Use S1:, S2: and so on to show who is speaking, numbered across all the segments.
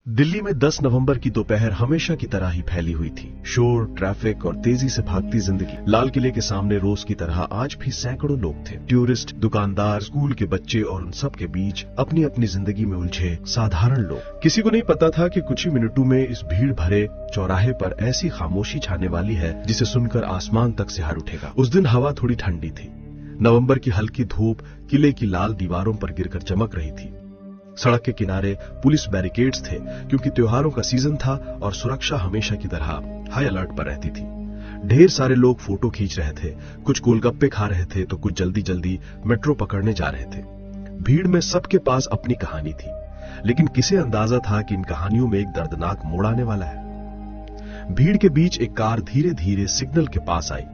S1: दिल्ली में 10 नवंबर की दोपहर हमेशा की तरह ही फैली हुई थी। शोर, ट्रैफिक और तेजी से भागती जिंदगी। लाल किले के सामने रोज की तरह आज भी सैकड़ों लोग थे। टूरिस्ट, दुकानदार, स्कूल के बच्चे और उन सब के बीच अपनी अपनी जिंदगी में उलझे साधारण लोग। किसी को नहीं पता था कि कुछ ही मिनटों में इस भीड़ भरे चौराहे पर ऐसी खामोशी छाने वाली है जिसे सुनकर आसमान तक सिहर उठेगा। उस दिन हवा थोड़ी ठंडी थी। नवंबर की हल्की धूप किले की लाल दीवारों पर गिरकर चमक रही थी। सड़क के किनारे पुलिस बैरिकेड्स थे क्योंकि त्योहारों का सीजन था और सुरक्षा हमेशा की तरह हाई अलर्ट पर रहती थी। ढेर सारे लोग फोटो खींच रहे थे, कुछ गोलगप्पे खा रहे थे तो कुछ जल्दी जल्दी मेट्रो पकड़ने जा रहे थे। भीड़ में सबके पास अपनी कहानी थी, लेकिन किसे अंदाजा था कि इन कहानियों में एक दर्दनाक मोड़ आने वाला है। भीड़ के बीच एक कार धीरे धीरे सिग्नल के पास आई।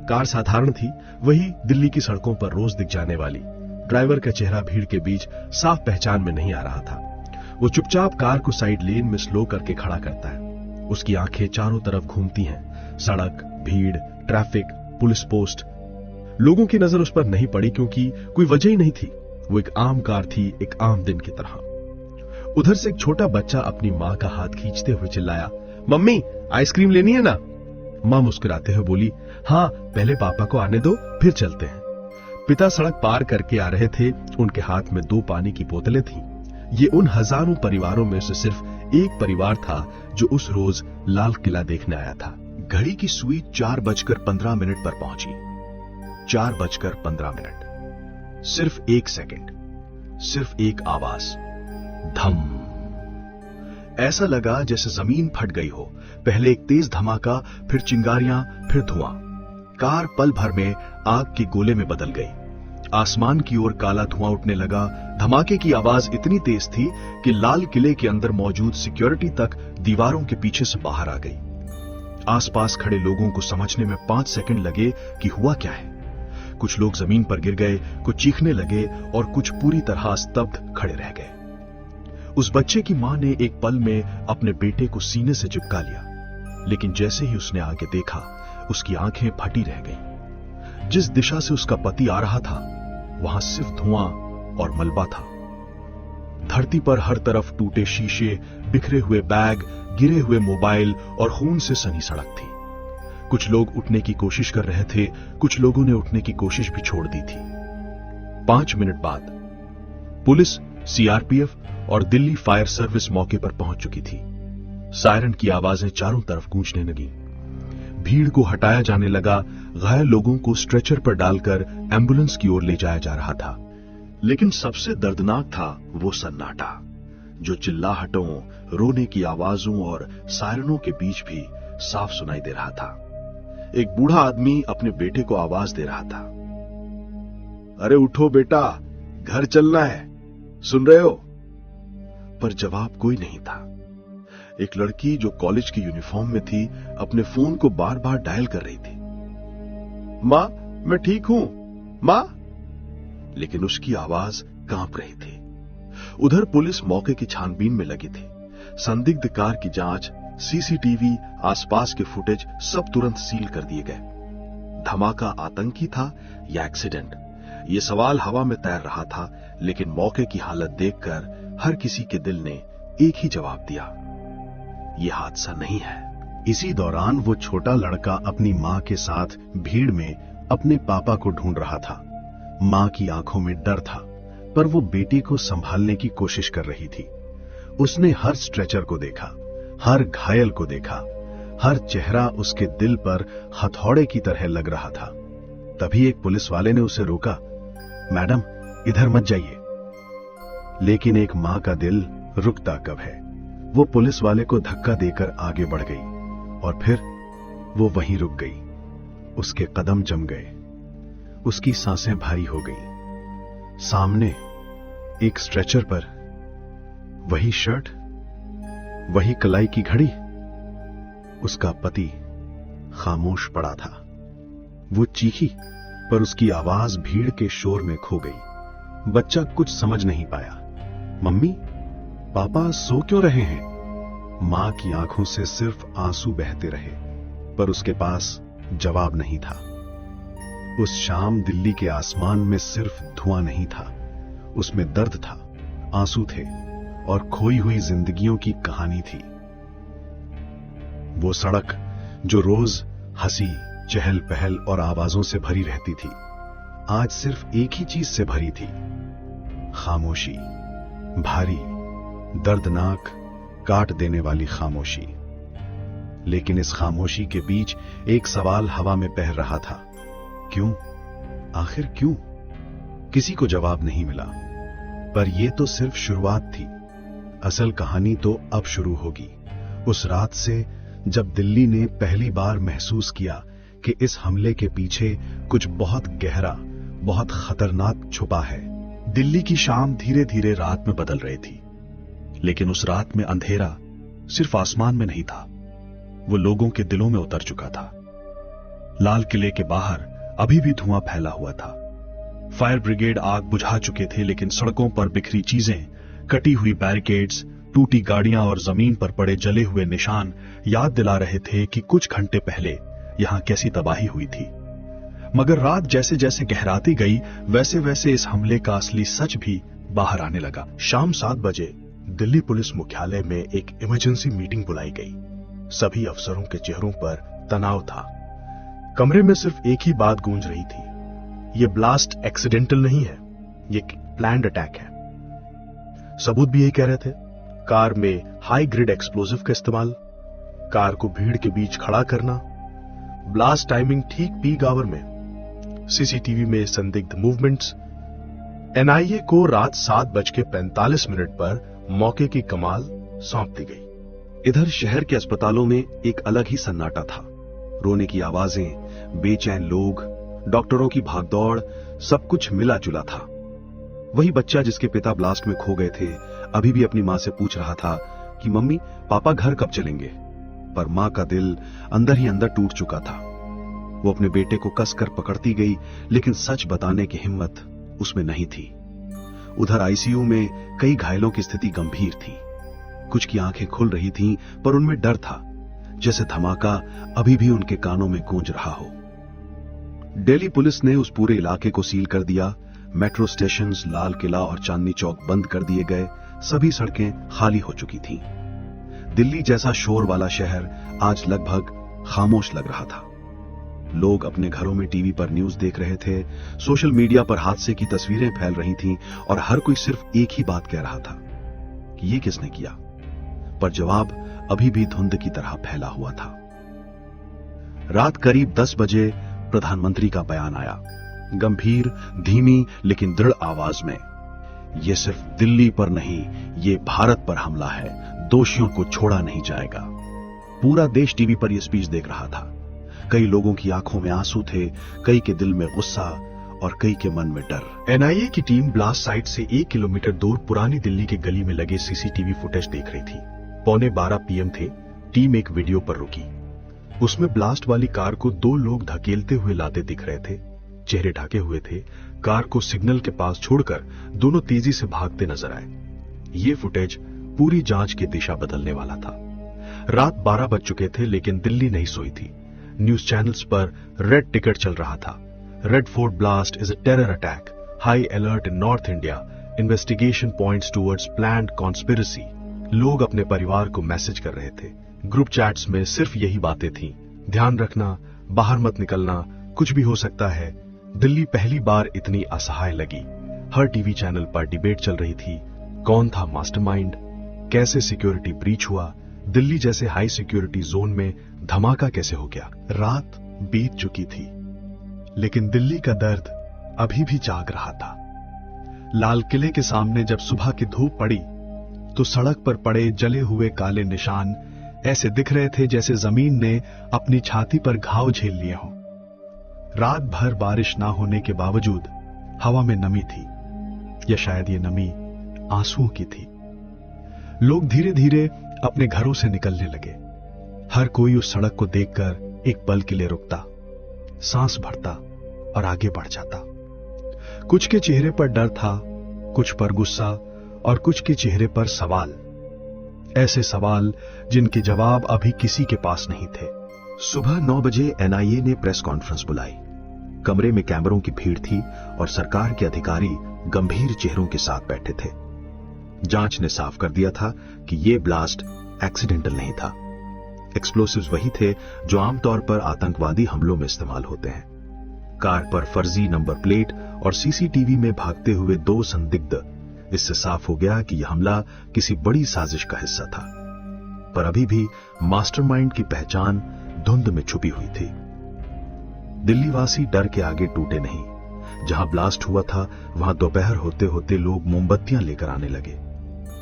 S1: कार साधारण थी, वही दिल्ली की सड़कों पर रोज दिख जाने वाली। ड्राइवर का चेहरा भीड़ के बीच साफ पहचान में नहीं आ रहा था। वो चुपचाप कार को साइड लेन में स्लो करके खड़ा करता है। उसकी आंखें चारों तरफ घूमती हैं। सड़क, भीड़, ट्रैफिक, पुलिस पोस्ट। लोगों की नजर उस पर नहीं पड़ी क्योंकि कोई वजह ही नहीं थी। वो एक आम कार थी, एक आम दिन की तरह। उधर से एक छोटा बच्चा अपनी मां का हाथ खींचते हुए चिल्लाया, मम्मी आइसक्रीम लेनी है ना? मां मुस्कुराते हुए बोली, हाँ पहले पापा को आने दो, फिर चलते हैं। पिता सड़क पार करके आ रहे थे। उनके हाथ में 2 पानी की बोतलें थीं। ये उन हजारों परिवारों में से सिर्फ एक परिवार था जो उस रोज लाल किला देखने आया था। घड़ी की सुई 4:15 पर पहुंची। 4:15। सिर्फ 1 सेकंड, सिर्फ एक आवाज, धम। ऐसा लगा जैसे जमीन फट गई हो। पहले एक तेज धमाका, फिर चिंगारियां, फिर धुआं। कार पल भर में आग के गोले में बदल गई। आसमान की ओर काला धुआं उठने लगा। धमाके की आवाज इतनी तेज थी कि लाल किले के अंदर मौजूद सिक्योरिटी तक दीवारों के पीछे से बाहर आ गई। आसपास खड़े लोगों को समझने में 5 सेकंड लगे कि हुआ क्या है। कुछ लोग जमीन पर गिर गए, कुछ चीखने लगे और कुछ पूरी तरह स्तब्ध खड़े रह गए। उस बच्चे की मां ने एक पल में अपने बेटे को सीने से चिपका लिया, लेकिन जैसे ही उसने आगे देखा, उसकी आंखें फटी रह गईं। जिस दिशा से उसका पति आ रहा था, वहां सिर्फ धुआं और मलबा था। धरती पर हर तरफ टूटे शीशे, बिखरे हुए बैग, गिरे हुए मोबाइल और खून से सनी सड़क थी। कुछ लोग उठने की कोशिश कर रहे थे, कुछ लोगों ने उठने की कोशिश भी छोड़ दी थी। 5 मिनट बाद पुलिस, सीआरपीएफ और दिल्ली फायर सर्विस मौके पर पहुंच चुकी थी। सायरन की आवाजें चारों तरफ गूंजने लगी। भीड़ को हटाया जाने लगा। घायल लोगों को स्ट्रेचर पर डालकर एम्बुलेंस की ओर ले जाया जा रहा था। लेकिन सबसे दर्दनाक था वो सन्नाटा, जो चिल्लाहटों, रोने की आवाजों और सायरनों के बीच भी साफ सुनाई दे रहा था। एक बूढ़ा आदमी अपने बेटे को आवाज दे रहा था, अरे उठो बेटा, घर चलना है, सुन रहे हो? पर जवाब कोई नहीं था। एक लड़की जो कॉलेज की यूनिफॉर्म में थी, अपने फोन को बार बार डायल कर रही थी, मां मैं ठीक हूं, मां। लेकिन उसकी आवाज कांप रही थी। उधर पुलिस मौके की छानबीन में लगी थी। संदिग्ध कार की जांच, सीसीटीवी, आसपास के फुटेज सब तुरंत सील कर दिए गए। धमाका आतंकी था या एक्सीडेंट, ये सवाल हवा में तैर रहा था। लेकिन मौके की हालत देखकर हर किसी के दिल ने एक ही जवाब दिया, ये हादसा नहीं है। इसी दौरान वो छोटा लड़का अपनी मां के साथ भीड़ में अपने पापा को ढूंढ रहा था। मां की आंखों में डर था, पर वो बेटी को संभालने की कोशिश कर रही थी। उसने हर स्ट्रेचर को देखा, हर घायल को देखा, हर चेहरा उसके दिल पर हथौड़े की तरह लग रहा था। तभी एक पुलिस वाले ने उसे रोका, मैडम इधर मत जाइए। लेकिन एक मां का दिल रुकता कब है। वो पुलिस वाले को धक्का देकर आगे बढ़ गई और फिर वो वहीं रुक गई। उसके कदम जम गए, उसकी सांसें भारी हो गई। सामने एक स्ट्रेचर पर वही शर्ट, वही कलाई की घड़ी, उसका पति खामोश पड़ा था। वो चीखी, पर उसकी आवाज भीड़ के शोर में खो गई। बच्चा कुछ समझ नहीं पाया। मम्मी, पापा सो क्यों रहे हैं? मां की आंखों से सिर्फ आंसू बहते रहे, पर उसके पास जवाब नहीं था। उस शाम दिल्ली के आसमान में सिर्फ धुआं नहीं था, उसमें दर्द था, आंसू थे और खोई हुई जिंदगियों की कहानी थी। वो सड़क जो रोज हंसी, चहल पहल और आवाजों से भरी रहती थी, आज सिर्फ एक ही चीज से भरी थी, खामोशी। भारी, दर्दनाक, काट देने वाली खामोशी। लेकिन इस खामोशी के बीच एक सवाल हवा में बह रहा था, क्यों? आखिर क्यों? किसी को जवाब नहीं मिला। पर यह तो सिर्फ शुरुआत थी। असल कहानी तो अब शुरू होगी, उस रात से जब दिल्ली ने पहली बार महसूस किया कि इस हमले के पीछे कुछ बहुत गहरा, बहुत खतरनाक छुपा है। दिल्ली की शाम धीरे धीरे रात में बदल रही थी, लेकिन उस रात में अंधेरा सिर्फ आसमान में नहीं था, वो लोगों के दिलों में उतर चुका था। लाल किले के बाहर अभी भी धुआं फैला हुआ था। फायर ब्रिगेड आग बुझा चुके थे, लेकिन सड़कों पर बिखरी चीजें, कटी हुई बैरिकेड्स, टूटी गाड़ियां और जमीन पर पड़े जले हुए निशान याद दिला रहे थे कि कुछ घंटे पहले यहां कैसी तबाही हुई थी। मगर रात जैसे जैसे गहराती गई, वैसे वैसे इस हमले का असली सच भी बाहर आने लगा। शाम 7 बजे दिल्ली पुलिस मुख्यालय में एक इमरजेंसी मीटिंग बुलाई गई। सभी अफसरों के चेहरों पर तनाव था। कमरे में सिर्फ एक ही बात गूंज रही थी, यह ब्लास्ट एक्सीडेंटल नहीं है, यह प्लान्ड अटैक है। सबूत भी यही कह रहे थे, कार में हाई ग्रेड एक्सप्लोजिव का इस्तेमाल, कार को भीड़ के बीच खड़ा करना, ब्लास्ट टाइमिंग ठीक पीक आवर में, सीसीटीवी में संदिग्ध मूवमेंट्स। एनआईए को रात 7:45 पर मौके की कमाल सौंप दी गई। इधर शहर के अस्पतालों में एक अलग ही सन्नाटा था। रोने की आवाजें, बेचैन लोग, डॉक्टरों की भागदौड़, सब कुछ मिला जुला था। वही बच्चा जिसके पिता ब्लास्ट में खो गए थे अभी भी अपनी मां से पूछ रहा था कि मम्मी पापा घर कब चलेंगे। पर मां का दिल अंदर ही अंदर टूट चुका था। वो अपने बेटे को कसकर पकड़ती गई, लेकिन सच बताने की हिम्मत उसमें नहीं थी। उधर आईसीयू में कई घायलों की स्थिति गंभीर थी। कुछ की आंखें खुल रही थीं, पर उनमें डर था, जैसे धमाका अभी भी उनके कानों में गूंज रहा हो। दिल्ली पुलिस ने उस पूरे इलाके को सील कर दिया। मेट्रो स्टेशन, लाल किला और चांदनी चौक बंद कर दिए गए। सभी सड़कें खाली हो चुकी थीं। दिल्ली जैसा शोर वाला शहर आज लगभग खामोश लग रहा था। लोग अपने घरों में टीवी पर न्यूज देख रहे थे, सोशल मीडिया पर हादसे की तस्वीरें फैल रही थीं और हर कोई सिर्फ एक ही बात कह रहा था कि ये किसने किया। पर जवाब अभी भी धुंध की तरह फैला हुआ था। रात करीब 10 बजे प्रधानमंत्री का बयान आया, गंभीर, धीमी लेकिन दृढ़ आवाज में। यह सिर्फ दिल्ली पर नहीं, ये भारत पर हमला है, दोषियों को छोड़ा नहीं जाएगा। पूरा देश टीवी पर यह स्पीच देख रहा था। कई लोगों की आंखों में आंसू थे, कई के दिल में गुस्सा और कई के मन में डर। एनआईए की टीम ब्लास्ट साइट से 1 किलोमीटर दूर पुरानी दिल्ली के गली में लगे सीसीटीवी फुटेज देख रही थी। 12:15 PM थे। टीम एक वीडियो पर रुकी। उसमें ब्लास्ट वाली कार को 2 लोग धकेलते हुए लाते दिख रहे थे। चेहरे ढके हुए थे। कार को सिग्नल के पास छोड़कर दोनों तेजी से भागते नजर आए। ये फुटेज पूरी जांच की दिशा बदलने वाला था। रात 12 बज चुके थे, लेकिन दिल्ली नहीं सोई थी। न्यूज चैनल्स पर रेड टिकट चल रहा था। Red fort blast is a terror attack, high alert in north India, investigation points towards planned conspiracy. लोग अपने परिवार को मैसेज कर रहे थे। ग्रुप चैट्स में सिर्फ यही बातें थीं, ध्यान रखना, बाहर मत निकलना, कुछ भी हो सकता है। दिल्ली पहली बार इतनी असहाय लगी। हर टीवी चैनल पर डिबेट चल रही थी, कौन था मास्टरमाइंड, कैसे सिक्योरिटी ब्रीच हुआ, दिल्ली जैसे हाई सिक्योरिटी जोन में धमाका कैसे हो गया। रात बीत चुकी थी, लेकिन दिल्ली का दर्द अभी भी जाग रहा था। लाल किले के सामने जब सुबह की धूप पड़ी तो सड़क पर पड़े जले हुए काले निशान ऐसे दिख रहे थे जैसे जमीन ने अपनी छाती पर घाव झेल लिए हों। रात भर बारिश ना होने के बावजूद हवा में नमी थी, या शायद ये नमी आंसुओं की थी। लोग धीरे धीरे अपने घरों से निकलने लगे। हर कोई उस सड़क को देखकर एक पल के लिए रुकता, सांस भरता और आगे बढ़ जाता। कुछ के चेहरे पर डर था, कुछ पर गुस्सा और कुछ के चेहरे पर सवाल, ऐसे सवाल जिनके जवाब अभी किसी के पास नहीं थे। सुबह 9 बजे एनआईए ने प्रेस कॉन्फ्रेंस बुलाई। कमरे में कैमरों की भीड़ थी और सरकार के अधिकारी गंभीर चेहरों के साथ बैठे थे। जांच ने साफ कर दिया था कि यह ब्लास्ट एक्सीडेंटल नहीं था। एक्सप्लोसिव्स वही थे जो आमतौर पर आतंकवादी हमलों में इस्तेमाल होते हैं। कार पर फर्जी नंबर प्लेट और सीसीटीवी में भागते हुए 2 संदिग्ध, इससे साफ हो गया कि यह हमला किसी बड़ी साजिश का हिस्सा था। पर अभी भी मास्टरमाइंड की पहचान धुंध में छुपी हुई थी। दिल्ली वासी डर के आगे टूटे नहीं। जहां ब्लास्ट हुआ था वहां दोपहर होते होते लोग मोमबत्तियां लेकर आने लगे।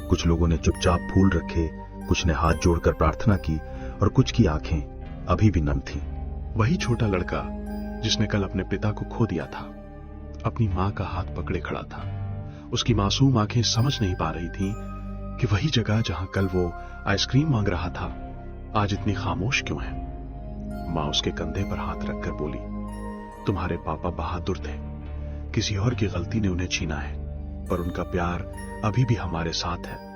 S1: कुछ लोगों ने चुपचाप फूल रखे, कुछ ने हाथ जोड़कर प्रार्थना की और कुछ की आंखें अभी भी नम थीं।
S2: वही छोटा लड़का जिसने कल अपने पिता को खो दिया था, अपनी मां का हाथ पकड़े खड़ा था। उसकी मासूम आंखें समझ नहीं पा रही थीं कि वही जगह जहां कल वो आइसक्रीम मांग रहा था, आज इतनी खामोश क्यों है। मां उसके कंधे पर हाथ रखकर बोली, तुम्हारे पापा बहादुर थे, किसी और की गलती ने उन्हें छीना है, पर उनका प्यार अभी भी हमारे साथ है।